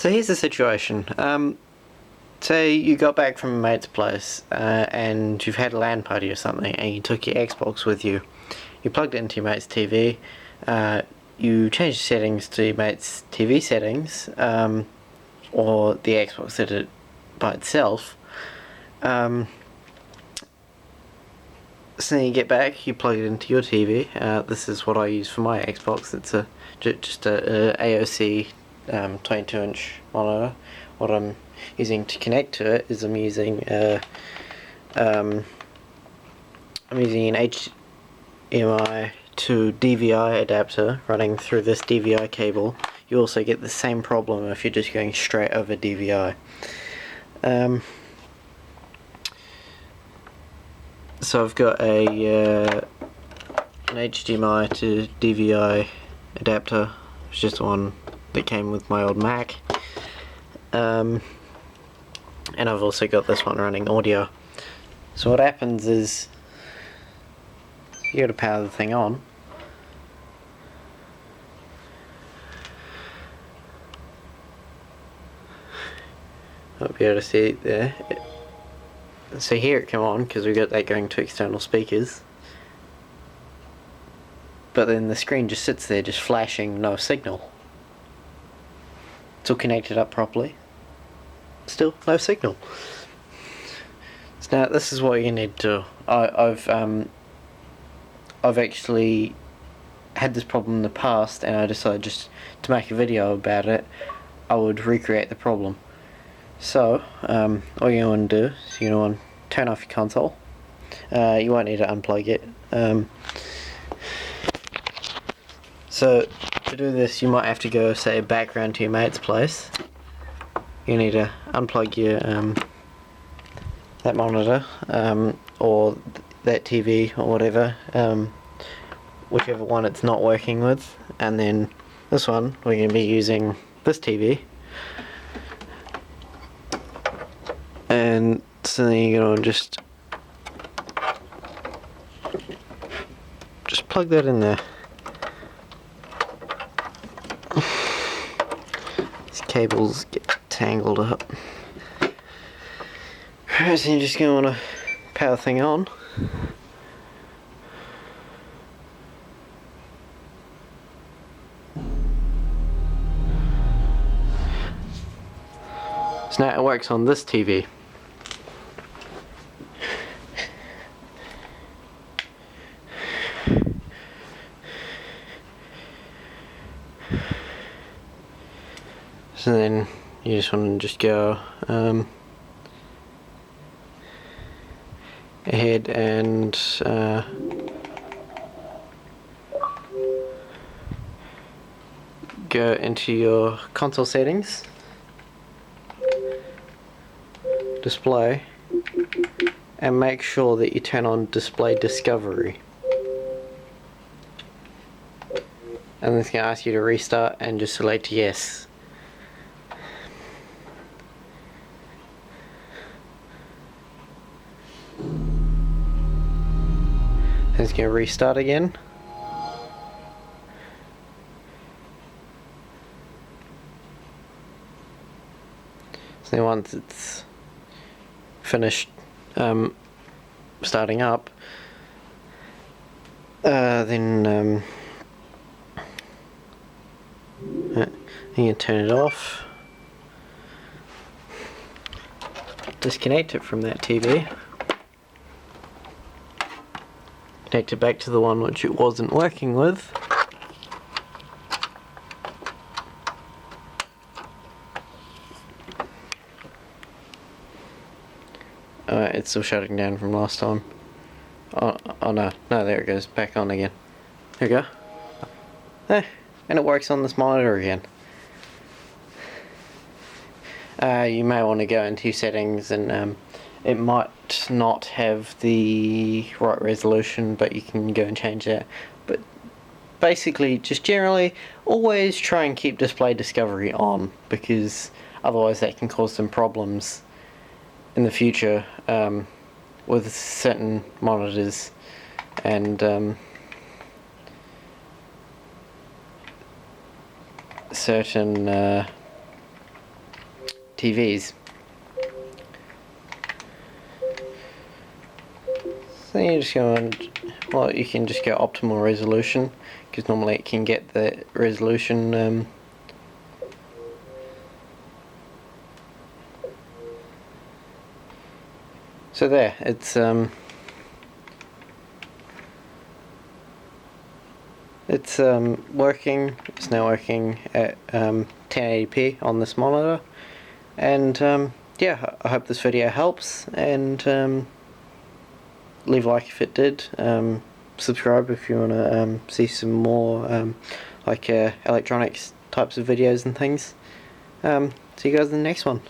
So here's the situation. Say you got back from a mate's place and you've had a LAN party or something, and you took your Xbox with you. You plugged it into your mate's TV. You changed the settings to your mate's TV settings, or the Xbox did it by itself. So then you get back, you plug it into your TV. This is what I use for my Xbox. It's just a AOC 22-inch monitor. What I'm using to connect to it is I'm using an HDMI to DVI adapter running through this DVI cable. You also get the same problem if you're just going straight over DVI. So I've got an HDMI to DVI adapter. It's just the one that came with my old Mac. And I've also got this one running audio. So what happens is you gotta power the thing on. Hope you able to see it there. So here it come on because we got that going to external speakers. But then the screen just sits there just flashing no signal. It's all connected up properly. Still no signal. So now this is what you need to do. I've actually had this problem in the past, and I decided just to make a video about it. I would recreate the problem. So all you want to do is you want to turn off your console. You won't need to unplug it. So to do this, you might have to go, say, back round to your mate's place. You need to unplug your that monitor or that TV or whatever, whichever one it's not working with, and then this one we're going to be using this TV, and so then you're going to just plug that in there. These cables get tangled up. Right, so you're just going to want to power the thing on. So now it works on this TV. So then you just want to go ahead and go into your console settings, display, and make sure that you turn on display discovery. And it's going to ask you to restart, and just select yes. It's going to restart again. So then once it's finished starting up, then you can turn it off, disconnect it from that TV, connect it back to the one which it wasn't working with, it's still shutting down from last time. Oh no, there it goes, back on again. There we go. And it works on this monitor again. You may want to go into your settings, and it might not have the right resolution, but you can go and change that. But basically, just generally, always try and keep display discovery on, because otherwise that can cause some problems in the future with certain monitors and certain TVs. So you just go and, well, you can just go optimal resolution, because normally it can get the resolution so there, it's working. It's now working at 1080p on this monitor, and yeah, I hope this video helps, and leave a like if it did. Subscribe if you want to see some more like electronics types of videos and things. See you guys in the next one.